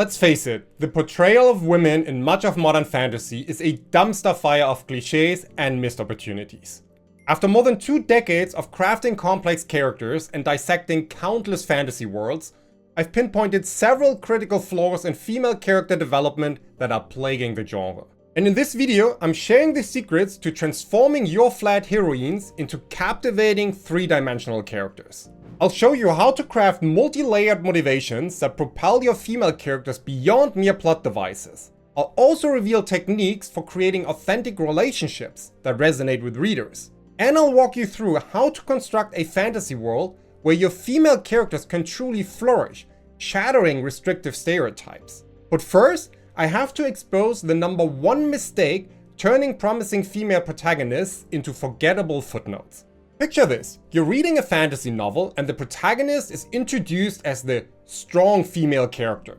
Let's face it, the portrayal of women in much of modern fantasy is a dumpster fire of cliches and missed opportunities. After more than 2 decades of crafting complex characters and dissecting countless fantasy worlds, I've pinpointed several critical flaws in female character development that are plaguing the genre. And in this video, I'm sharing the secrets to transforming your flat heroines into captivating 3-dimensional characters. I'll show you how to craft multi-layered motivations that propel your female characters beyond mere plot devices. I'll also reveal techniques for creating authentic relationships that resonate with readers. And I'll walk you through how to construct a fantasy world where your female characters can truly flourish, shattering restrictive stereotypes. But first, I have to expose the #1 mistake turning promising female protagonists into forgettable footnotes. Picture this, you're reading a fantasy novel and the protagonist is introduced as the strong female character.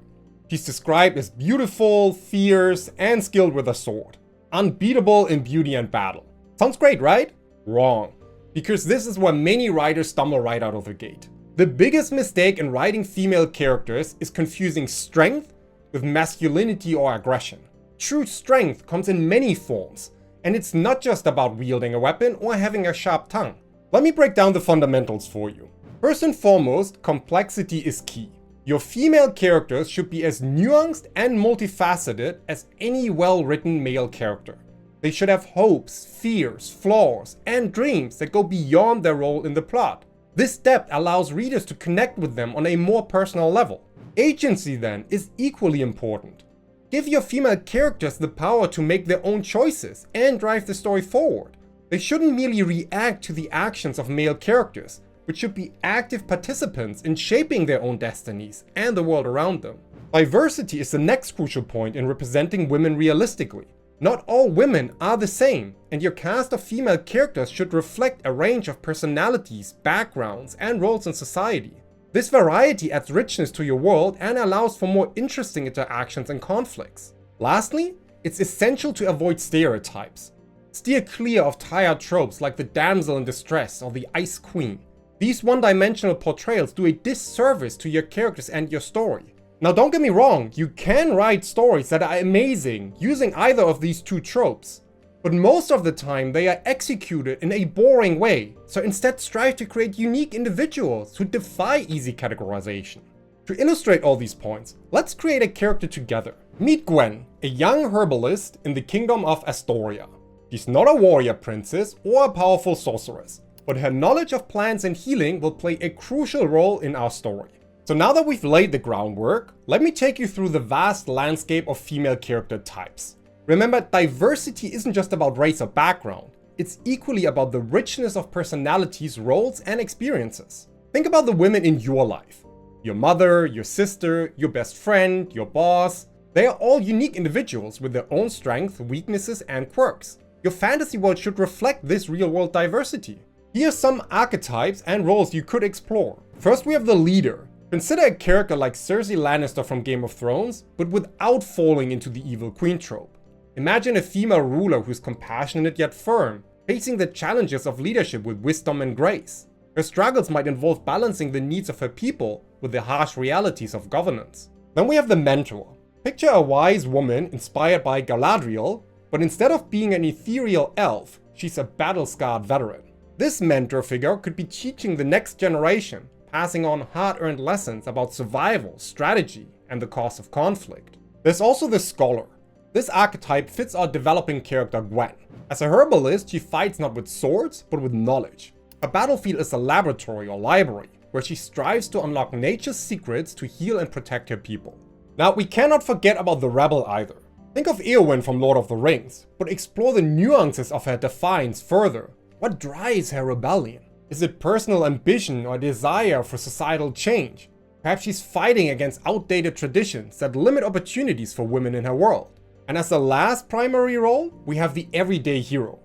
She's described as beautiful, fierce, and skilled with a sword. Unbeatable in beauty and battle. Sounds great, right? Wrong. Because this is where many writers stumble right out of the gate. The biggest mistake in writing female characters is confusing strength with masculinity or aggression. True strength comes in many forms, and it's not just about wielding a weapon or having a sharp tongue. Let me break down the fundamentals for you. First and foremost, complexity is key. Your female characters should be as nuanced and multifaceted as any well-written male character. They should have hopes, fears, flaws, and dreams that go beyond their role in the plot. This depth allows readers to connect with them on a more personal level. Agency, then, is equally important. Give your female characters the power to make their own choices and drive the story forward. They shouldn't merely react to the actions of male characters, but should be active participants in shaping their own destinies and the world around them. Diversity is the next crucial point in representing women realistically. Not all women are the same, and your cast of female characters should reflect a range of personalities, backgrounds, and roles in society. This variety adds richness to your world and allows for more interesting interactions and conflicts. Lastly, it's essential to avoid stereotypes. Steer clear of tired tropes like the damsel in distress or the ice queen. These one-dimensional portrayals do a disservice to your characters and your story. Now don't get me wrong, you can write stories that are amazing using either of these 2 tropes. But most of the time they are executed in a boring way, so instead strive to create unique individuals who defy easy categorization. To illustrate all these points, let's create a character together. Meet Gwen, a young herbalist in the kingdom of Astoria. She's not a warrior princess or a powerful sorceress, but her knowledge of plants and healing will play a crucial role in our story. So now that we've laid the groundwork, let me take you through the vast landscape of female character types. Remember, diversity isn't just about race or background, it's equally about the richness of personalities, roles, and experiences. Think about the women in your life. Your mother, your sister, your best friend, your boss. They are all unique individuals with their own strengths, weaknesses, and quirks. Your fantasy world should reflect this real-world diversity. Here are some archetypes and roles you could explore. First, we have the leader. Consider a character like Cersei Lannister from Game of Thrones, but without falling into the evil queen trope. Imagine a female ruler who's compassionate yet firm, facing the challenges of leadership with wisdom and grace. Her struggles might involve balancing the needs of her people with the harsh realities of governance. Then we have the mentor. Picture a wise woman inspired by Galadriel, but instead of being an ethereal elf, she's a battle-scarred veteran. This mentor figure could be teaching the next generation, passing on hard-earned lessons about survival, strategy, and the cost of conflict. There's also the scholar. This archetype fits our developing character Gwen. As a herbalist, she fights not with swords, but with knowledge. Her battlefield is a laboratory or library, where she strives to unlock nature's secrets to heal and protect her people. Now, we cannot forget about the rebel either. Think of Eowyn from Lord of the Rings, but explore the nuances of her defiance further. What drives her rebellion? Is it personal ambition or desire for societal change? Perhaps she's fighting against outdated traditions that limit opportunities for women in her world. And as the last primary role, we have the everyday hero.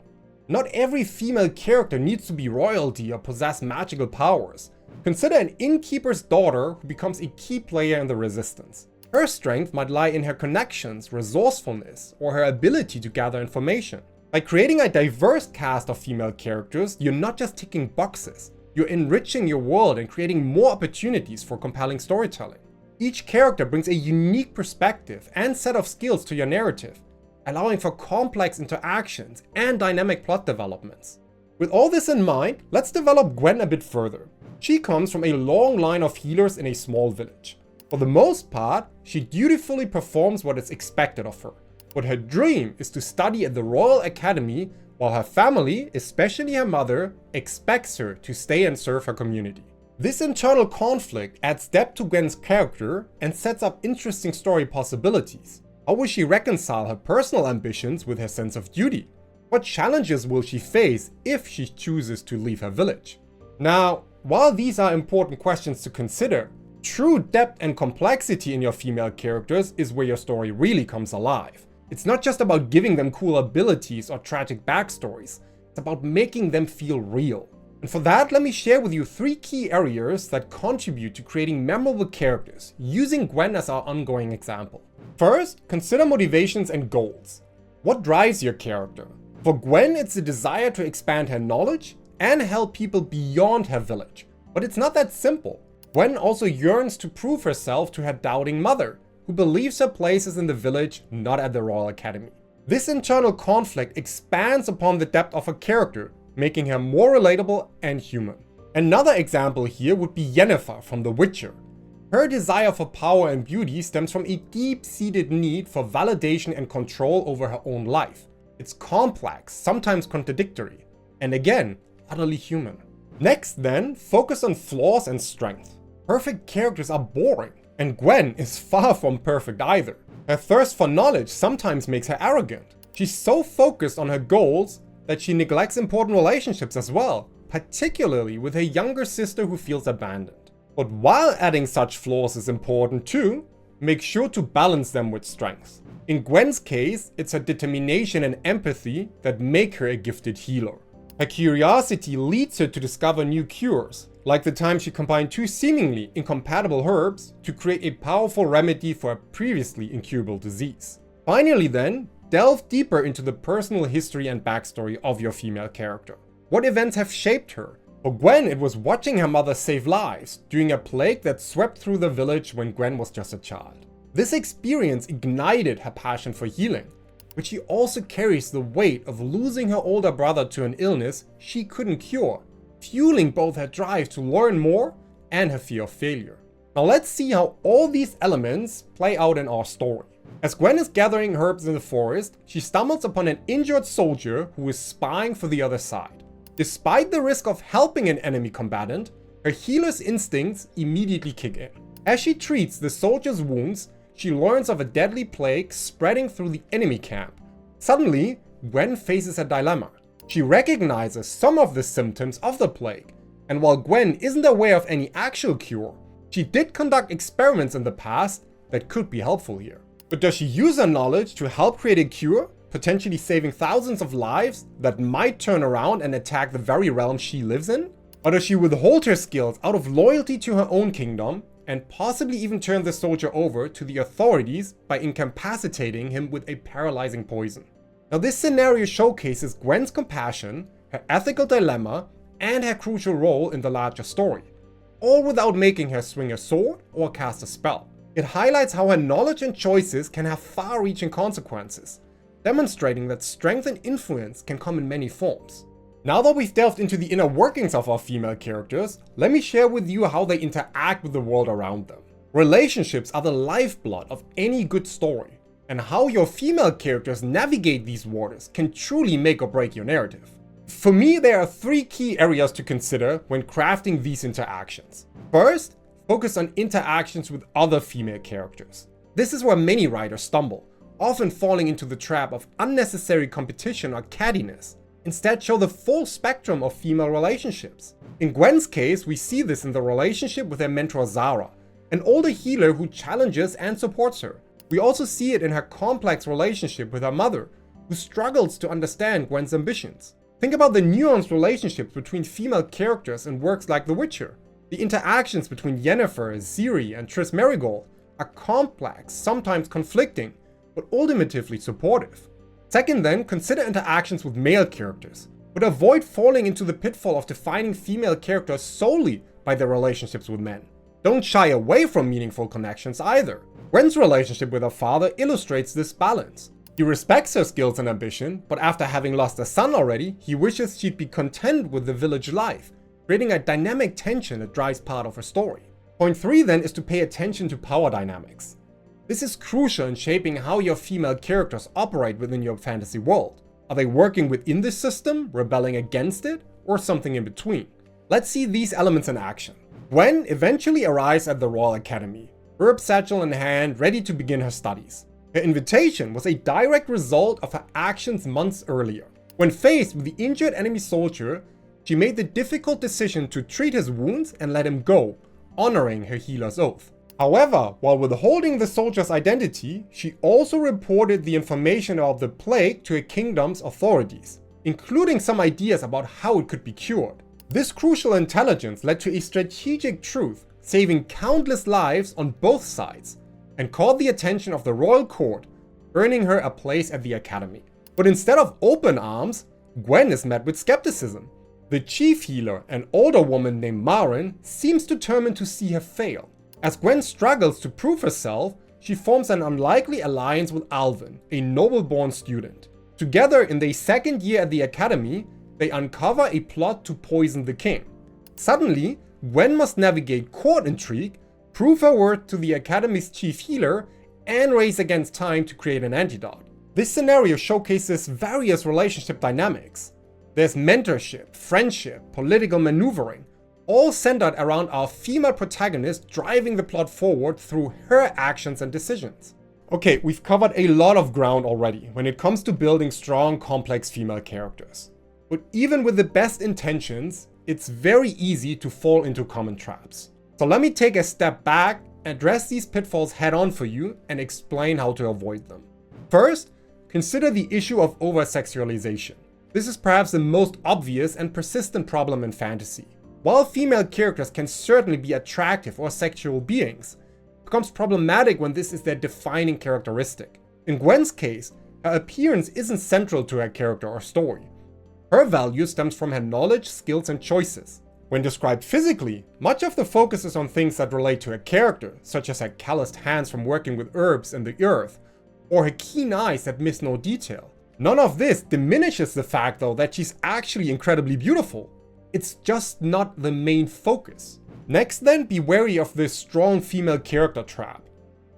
Not every female character needs to be royalty or possess magical powers. Consider an innkeeper's daughter who becomes a key player in the Resistance. Her strength might lie in her connections, resourcefulness, or her ability to gather information. By creating a diverse cast of female characters, you're not just ticking boxes, you're enriching your world and creating more opportunities for compelling storytelling. Each character brings a unique perspective and set of skills to your narrative, allowing for complex interactions and dynamic plot developments. With all this in mind, let's develop Gwen a bit further. She comes from a long line of healers in a small village. For the most part, she dutifully performs what is expected of her, but her dream is to study at the Royal Academy, while her family, especially her mother, expects her to stay and serve her community. This internal conflict adds depth to Gwen's character and sets up interesting story possibilities. How will she reconcile her personal ambitions with her sense of duty? What challenges will she face if she chooses to leave her village? Now, while these are important questions to consider, true depth and complexity in your female characters is where your story really comes alive. It's not just about giving them cool abilities or tragic backstories, it's about making them feel real. And for that, let me share with you 3 key areas that contribute to creating memorable characters, using Gwen as our ongoing example. First, consider motivations and goals. What drives your character? For Gwen, it's the desire to expand her knowledge and help people beyond her village. But it's not that simple. Gwen also yearns to prove herself to her doubting mother, who believes her place is in the village, not at the Royal Academy. This internal conflict expands upon the depth of her character, making her more relatable and human. Another example here would be Yennefer from The Witcher. Her desire for power and beauty stems from a deep-seated need for validation and control over her own life. It's complex, sometimes contradictory, and again, utterly human. Next then, focus on flaws and strength. Perfect characters are boring, and Gwen is far from perfect either. Her thirst for knowledge sometimes makes her arrogant. She's so focused on her goals that she neglects important relationships as well, particularly with her younger sister who feels abandoned. But while adding such flaws is important too, make sure to balance them with strengths. In Gwen's case, it's her determination and empathy that make her a gifted healer. Her curiosity leads her to discover new cures, like the time she combined 2 seemingly incompatible herbs to create a powerful remedy for a previously incurable disease. Finally then, delve deeper into the personal history and backstory of your female character. What events have shaped her? For Gwen, it was watching her mother save lives during a plague that swept through the village when Gwen was just a child. This experience ignited her passion for healing, but she also carries the weight of losing her older brother to an illness she couldn't cure, fueling both her drive to learn more and her fear of failure. Now let's see how all these elements play out in our story. As Gwen is gathering herbs in the forest, she stumbles upon an injured soldier who is spying for the other side. Despite the risk of helping an enemy combatant, her healer's instincts immediately kick in. As she treats the soldier's wounds, she learns of a deadly plague spreading through the enemy camp. Suddenly, Gwen faces a dilemma. She recognizes some of the symptoms of the plague, and while Gwen isn't aware of any actual cure, she did conduct experiments in the past that could be helpful here. But does she use her knowledge to help create a cure, potentially saving thousands of lives that might turn around and attack the very realm she lives in? Or does she withhold her skills out of loyalty to her own kingdom and possibly even turn the soldier over to the authorities by incapacitating him with a paralyzing poison? Now this scenario showcases Gwen's compassion, her ethical dilemma, and her crucial role in the larger story, all without making her swing a sword or cast a spell. It highlights how her knowledge and choices can have far-reaching consequences, demonstrating that strength and influence can come in many forms. Now that we've delved into the inner workings of our female characters, let me share with you how they interact with the world around them. Relationships are the lifeblood of any good story, and how your female characters navigate these waters can truly make or break your narrative. For me, there are 3 key areas to consider when crafting these interactions. First, focus on interactions with other female characters. This is where many writers stumble, often falling into the trap of unnecessary competition or cattiness. Instead, show the full spectrum of female relationships. In Gwen's case, we see this in the relationship with her mentor Zara, an older healer who challenges and supports her. We also see it in her complex relationship with her mother, who struggles to understand Gwen's ambitions. Think about the nuanced relationships between female characters in works like The Witcher. The interactions between Yennefer, Ciri, and Triss Merigold are complex, sometimes conflicting, but ultimately supportive. Second then, consider interactions with male characters, but avoid falling into the pitfall of defining female characters solely by their relationships with men. don't shy away from meaningful connections either. Gwen's relationship with her father illustrates this balance. He respects her skills and ambition, but after having lost a son already, he wishes she'd be content with the village life, creating a dynamic tension that drives part of her story. Point 3 then is to pay attention to power dynamics. This is crucial in shaping how your female characters operate within your fantasy world. Are they working within this system, rebelling against it, or something in between? Let's see these elements in action. Gwen eventually arrives at the Royal Academy, herb satchel in hand, ready to begin her studies. Her invitation was a direct result of her actions months earlier. When faced with the injured enemy soldier, she made the difficult decision to treat his wounds and let him go, honoring her healer's oath. However, while withholding the soldier's identity, she also reported the information about the plague to her kingdom's authorities, including some ideas about how it could be cured. This crucial intelligence led to a strategic truth, saving countless lives on both sides, and caught the attention of the royal court, earning her a place at the academy. But instead of open arms, Gwen is met with skepticism. The chief healer, an older woman named Maren, seems determined to see her fail. As Gwen struggles to prove herself, she forms an unlikely alliance with Alvin, a noble-born student. Together in their second year at the academy, they uncover a plot to poison the king. Suddenly, Gwen must navigate court intrigue, prove her worth to the academy's chief healer, and race against time to create an antidote. This scenario showcases various relationship dynamics. There's mentorship, friendship, political maneuvering, all centered around our female protagonist driving the plot forward through her actions and decisions. Okay, we've covered a lot of ground already when it comes to building strong, complex female characters. But even with the best intentions, it's very easy to fall into common traps. So let me take a step back, address these pitfalls head on for you, and explain how to avoid them. First, consider the issue of over-sexualization. This is perhaps the most obvious and persistent problem in fantasy. While female characters can certainly be attractive or sexual beings, it becomes problematic when this is their defining characteristic. In Gwen's case, her appearance isn't central to her character or story. Her value stems from her knowledge, skills, and choices. When described physically, much of the focus is on things that relate to her character, such as her calloused hands from working with herbs and the earth, or her keen eyes that miss no detail. None of this diminishes the fact though that she's actually incredibly beautiful. It's just not the main focus. Next then, be wary of this strong female character trap.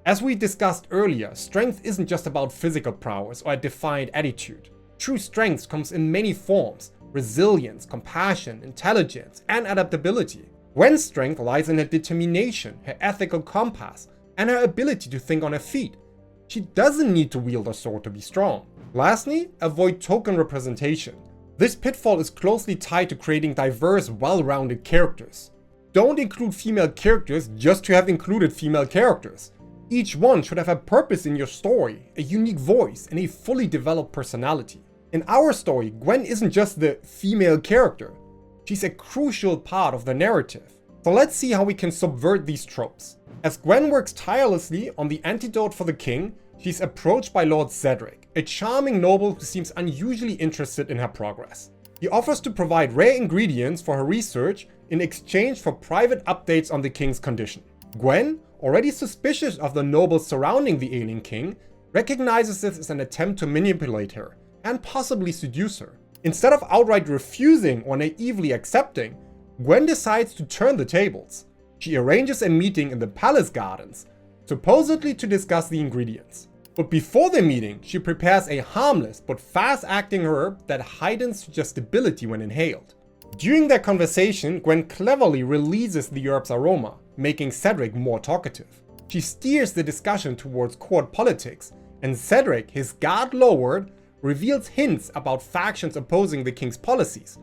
As we discussed earlier, strength isn't just about physical prowess or a defiant attitude. True strength comes in many forms: resilience, compassion, intelligence, and adaptability. Gwen's strength lies in her determination, her ethical compass, and her ability to think on her feet. She doesn't need to wield a sword to be strong. Lastly, avoid token representation. This pitfall is closely tied to creating diverse, well-rounded characters. Don't include female characters just to have included female characters. Each one should have a purpose in your story, a unique voice, and a fully developed personality. In our story, Gwen isn't just the female character. She's a crucial part of the narrative. So let's see how we can subvert these tropes. As Gwen works tirelessly on the antidote for the king, she's approached by Lord Cedric, a charming noble who seems unusually interested in her progress. He offers to provide rare ingredients for her research in exchange for private updates on the king's condition. Gwen, already suspicious of the nobles surrounding the ailing king, recognizes this as an attempt to manipulate her and possibly seduce her. Instead of outright refusing or naively accepting, Gwen decides to turn the tables. She arranges a meeting in the palace gardens, supposedly to discuss the ingredients. But before the meeting, she prepares a harmless but fast-acting herb that heightens suggestibility when inhaled. During their conversation, Gwen cleverly releases the herb's aroma, making Cedric more talkative. She steers the discussion towards court politics, and Cedric, his guard lowered, reveals hints about factions opposing the king's policies,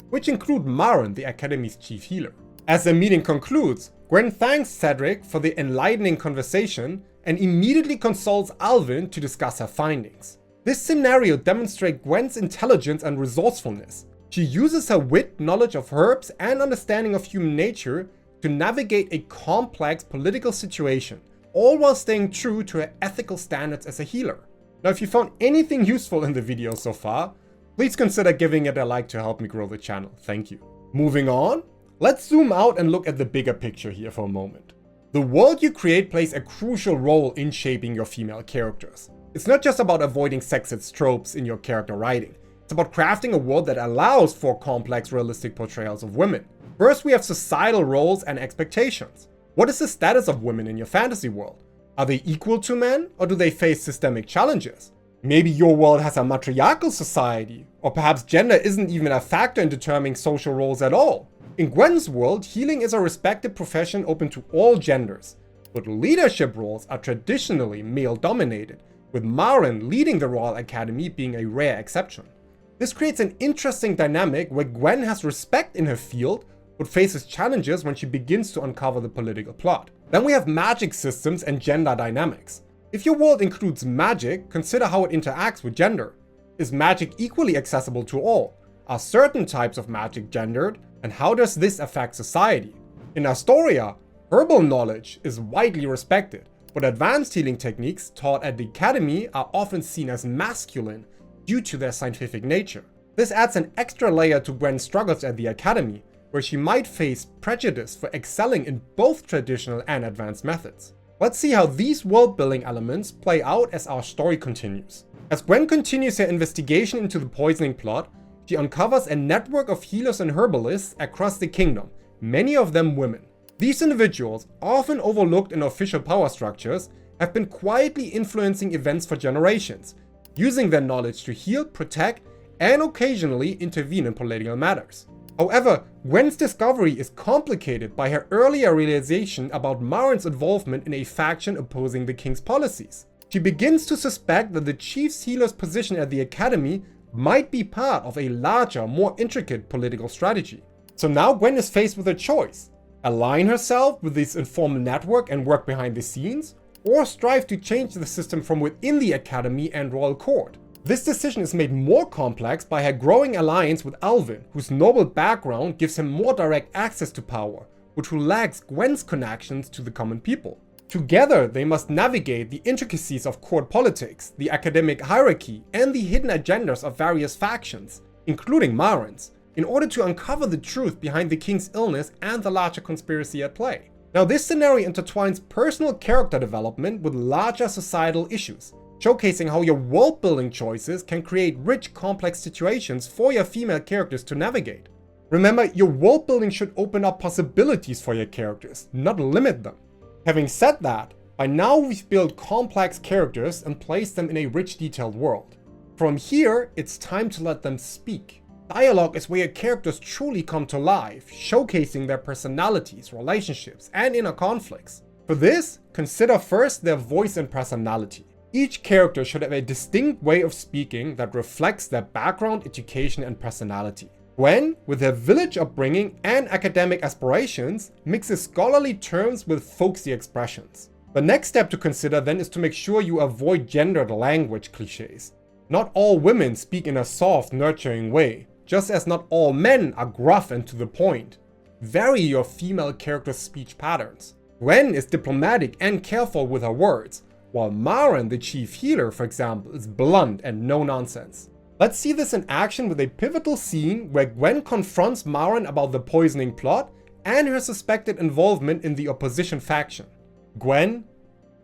which include Maren, the academy's chief healer. As the meeting concludes, Gwen thanks Cedric for the enlightening conversation and immediately consults Alvin to discuss her findings. This scenario demonstrates Gwen's intelligence and resourcefulness. She uses her wit, knowledge of herbs, and understanding of human nature to navigate a complex political situation, all while staying true to her ethical standards as a healer. Now, if you found anything useful in the video so far, please consider giving it a like to help me grow the channel. Thank you. Moving on, let's zoom out and look at the bigger picture here for a moment. The world you create plays a crucial role in shaping your female characters. It's not just about avoiding sexist tropes in your character writing. It's about crafting a world that allows for complex, realistic portrayals of women. First, we have societal roles and expectations. What is the status of women in your fantasy world? Are they equal to men, or do they face systemic challenges? Maybe your world has a matriarchal society, or perhaps gender isn't even a factor in determining social roles at all. In Gwen's world, healing is a respected profession open to all genders, but leadership roles are traditionally male-dominated, with Maren leading the Royal Academy being a rare exception. This creates an interesting dynamic where Gwen has respect in her field, but faces challenges when she begins to uncover the political plot. Then we have magic systems and gender dynamics. If your world includes magic, consider how it interacts with gender. Is magic equally accessible to all? Are certain types of magic gendered? And how does this affect society? In Astoria, herbal knowledge is widely respected, but advanced healing techniques taught at the academy are often seen as masculine due to their scientific nature. This adds an extra layer to Gwen's struggles at the academy, where she might face prejudice for excelling in both traditional and advanced methods. Let's see how these world-building elements play out as our story continues. As Gwen continues her investigation into the poisoning plot, she uncovers a network of healers and herbalists across the kingdom, many of them women. These individuals, often overlooked in official power structures, have been quietly influencing events for generations, using their knowledge to heal, protect, and occasionally intervene in political matters. However, Gwen's discovery is complicated by her earlier realization about Maren's involvement in a faction opposing the king's policies. She begins to suspect that the chief healer's position at the academy might be part of a larger, more intricate political strategy. So now Gwen is faced with a choice: align herself with this informal network and work behind the scenes, or strive to change the system from within the academy and royal court. This decision is made more complex by her growing alliance with Alvin, whose noble background gives him more direct access to power, but who lacks Gwen's connections to the common people. Together, they must navigate the intricacies of court politics, the academic hierarchy, and the hidden agendas of various factions, including Maren's, in order to uncover the truth behind the king's illness and the larger conspiracy at play. Now, this scenario intertwines personal character development with larger societal issues, showcasing how your world-building choices can create rich, complex situations for your female characters to navigate. Remember, your world-building should open up possibilities for your characters, not limit them. Having said that, by now we've built complex characters and placed them in a rich, detailed world. From here, it's time to let them speak. Dialogue is where your characters truly come to life, showcasing their personalities, relationships, and inner conflicts. For this, consider first their voice and personality. Each character should have a distinct way of speaking that reflects their background, education, and personality. Gwen, with her village upbringing and academic aspirations, mixes scholarly terms with folksy expressions. The next step to consider then is to make sure you avoid gendered language cliches. Not all women speak in a soft, nurturing way, just as not all men are gruff and to the point. Vary your female character's speech patterns. Gwen is diplomatic and careful with her words, while Maren, the chief healer, for example, is blunt and no nonsense. Let's see this in action with a pivotal scene where Gwen confronts Maren about the poisoning plot and her suspected involvement in the opposition faction. Gwen: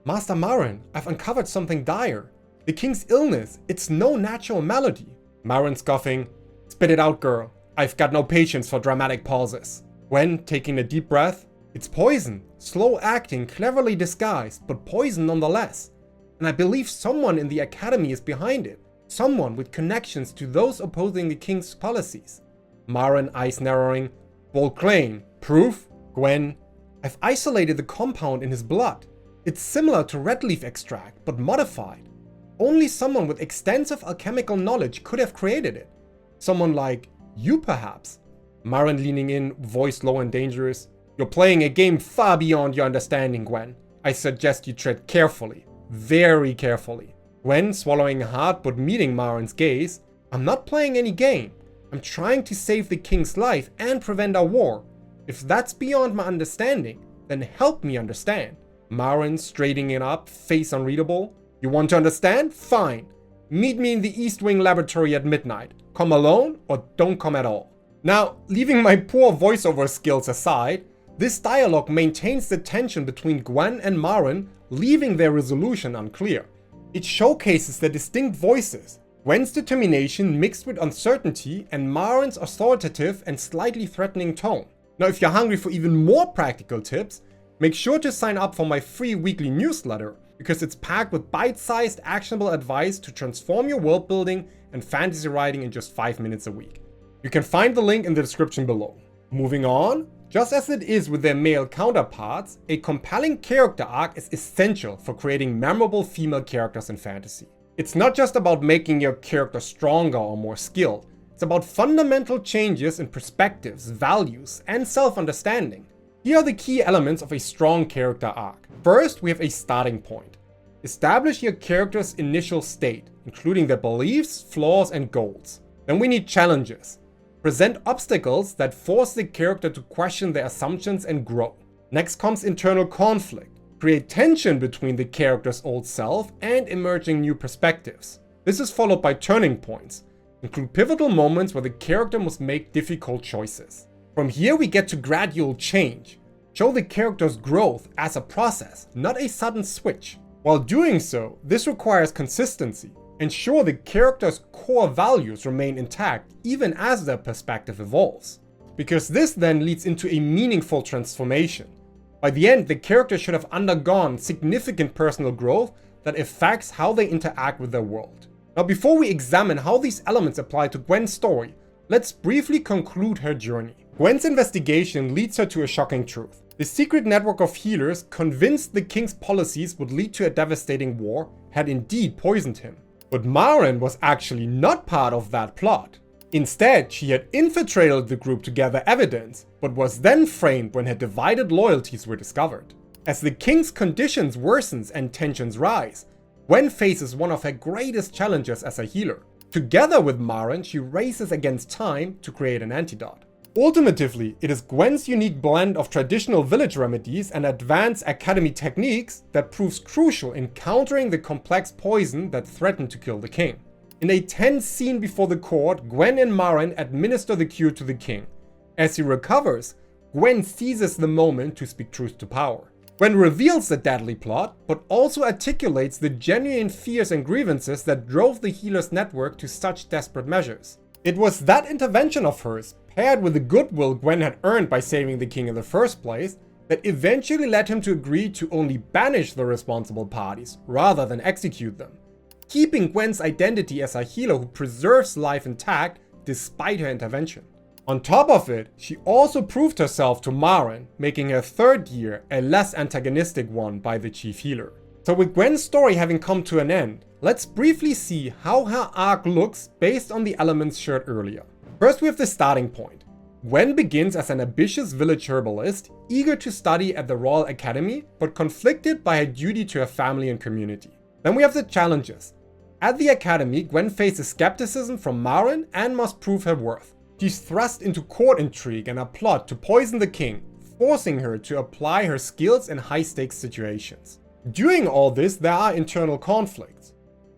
Master Maren, I've uncovered something dire. The king's illness, it's no natural malady. Maren scoffing: Spit it out, girl. I've got no patience for dramatic pauses. Gwen taking a deep breath: It's poison, slow acting, cleverly disguised, but poison nonetheless. And I believe someone in the academy is behind it. Someone with connections to those opposing the king's policies. Maren, eyes narrowing: Bold claim. Proof? Gwen: I've isolated the compound in his blood. It's similar to red leaf extract, but modified. Only someone with extensive alchemical knowledge could have created it. Someone like you, perhaps. Maren leaning in, voice low and dangerous: You're playing a game far beyond your understanding, Gwen. I suggest you tread carefully. Very carefully. Gwen, swallowing hard but meeting Maren's gaze: I'm not playing any game. I'm trying to save the king's life and prevent a war. If that's beyond my understanding, then help me understand. Maren, straightening up, face unreadable: You want to understand? Fine. Meet me in the East Wing laboratory at midnight. Come alone or don't come at all. Now, leaving my poor voiceover skills aside, This dialogue maintains the tension between Gwen and Maren, leaving their resolution unclear. It showcases their distinct voices, Gwen's determination mixed with uncertainty and Maren's authoritative and slightly threatening tone. Now, if you're hungry for even more practical tips, make sure to sign up for my free weekly newsletter, because it's packed with bite-sized actionable advice to transform your world building and fantasy writing in just 5 minutes a week. You can find the link in the description below. Moving on, just as it is with their male counterparts, a compelling character arc is essential for creating memorable female characters in fantasy. It's not just about making your character stronger or more skilled, it's about fundamental changes in perspectives, values, and self-understanding. Here are the key elements of a strong character arc. First, we have a starting point. Establish your character's initial state, including their beliefs, flaws, and goals. Then we need challenges. Present obstacles that force the character to question their assumptions and grow. Next comes internal conflict. Create tension between the character's old self and emerging new perspectives. This is followed by turning points. Include pivotal moments where the character must make difficult choices. From here we get to gradual change. Show the character's growth as a process, not a sudden switch. While doing so, this requires consistency. Ensure the character's core values remain intact even as their perspective evolves. Because this then leads into a meaningful transformation. By the end, the character should have undergone significant personal growth that affects how they interact with their world. Now, before we examine how these elements apply to Gwen's story, let's briefly conclude her journey. Gwen's investigation leads her to a shocking truth. The secret network of healers, convinced the king's policies would lead to a devastating war, had indeed poisoned him. But Maren was actually not part of that plot. Instead, she had infiltrated the group to gather evidence, but was then framed when her divided loyalties were discovered. As the king's conditions worsens and tensions rise, Gwen faces one of her greatest challenges as a healer. Together with Maren, she races against time to create an antidote. Ultimately, it is Gwen's unique blend of traditional village remedies and advanced academy techniques that proves crucial in countering the complex poison that threatened to kill the king. In a tense scene before the court, Gwen and Maren administer the cure to the king. As he recovers, Gwen seizes the moment to speak truth to power. Gwen reveals the deadly plot, but also articulates the genuine fears and grievances that drove the healers' network to such desperate measures. It was that intervention of hers, paired with the goodwill Gwen had earned by saving the king in the first place, that eventually led him to agree to only banish the responsible parties, rather than execute them, keeping Gwen's identity as a healer who preserves life intact despite her intervention. On top of it, she also proved herself to Maren, making her third year a less antagonistic one by the chief healer. So with Gwen's story having come to an end, let's briefly see how her arc looks based on the elements shared earlier. First, we have the starting point. Gwen begins as an ambitious village herbalist, eager to study at the Royal Academy, but conflicted by her duty to her family and community. Then we have the challenges. At the academy, Gwen faces skepticism from Maren and must prove her worth. She's thrust into court intrigue and a plot to poison the king, forcing her to apply her skills in high-stakes situations. During all this, there are internal conflicts.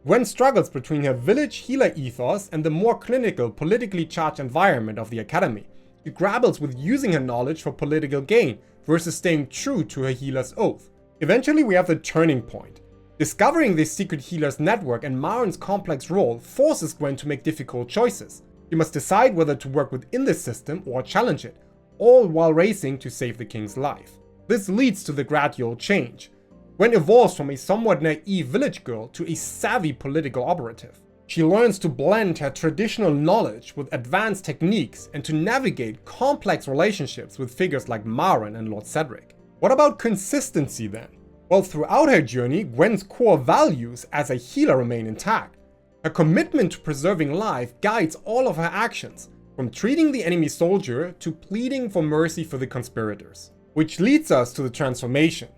Gwen struggles between her village healer ethos and the more clinical, politically charged environment of the academy. She grapples with using her knowledge for political gain versus staying true to her healer's oath. Eventually, we have the turning point. Discovering this secret healer's network and Maren's complex role forces Gwen to make difficult choices. She must decide whether to work within this system or challenge it, all while racing to save the king's life. This leads to the gradual change. Gwen evolves from a somewhat naive village girl to a savvy political operative. She learns to blend her traditional knowledge with advanced techniques and to navigate complex relationships with figures like Maren and Lord Cedric. What about consistency then? Well, throughout her journey, Gwen's core values as a healer remain intact. Her commitment to preserving life guides all of her actions, from treating the enemy soldier to pleading for mercy for the conspirators. Which leads us to the transformation.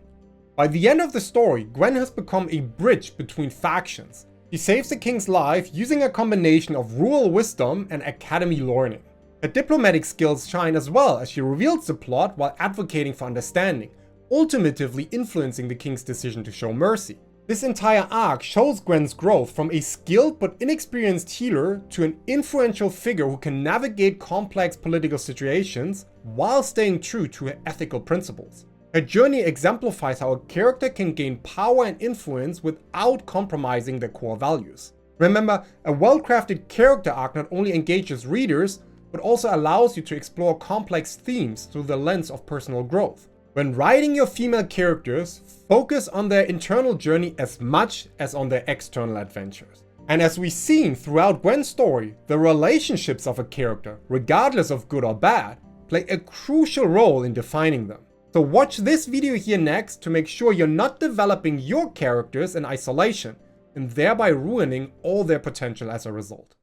By the end of the story, Gwen has become a bridge between factions. She saves the king's life using a combination of rural wisdom and academy learning. Her diplomatic skills shine as well as she reveals the plot while advocating for understanding, ultimately influencing the king's decision to show mercy. This entire arc shows Gwen's growth from a skilled but inexperienced healer to an influential figure who can navigate complex political situations while staying true to her ethical principles. Her journey exemplifies how a character can gain power and influence without compromising their core values. Remember, a well-crafted character arc not only engages readers, but also allows you to explore complex themes through the lens of personal growth. When writing your female characters, focus on their internal journey as much as on their external adventures. And as we've seen throughout Gwen's story, the relationships of a character, regardless of good or bad, play a crucial role in defining them. So watch this video here next to make sure you're not developing your characters in isolation and thereby ruining all their potential as a result.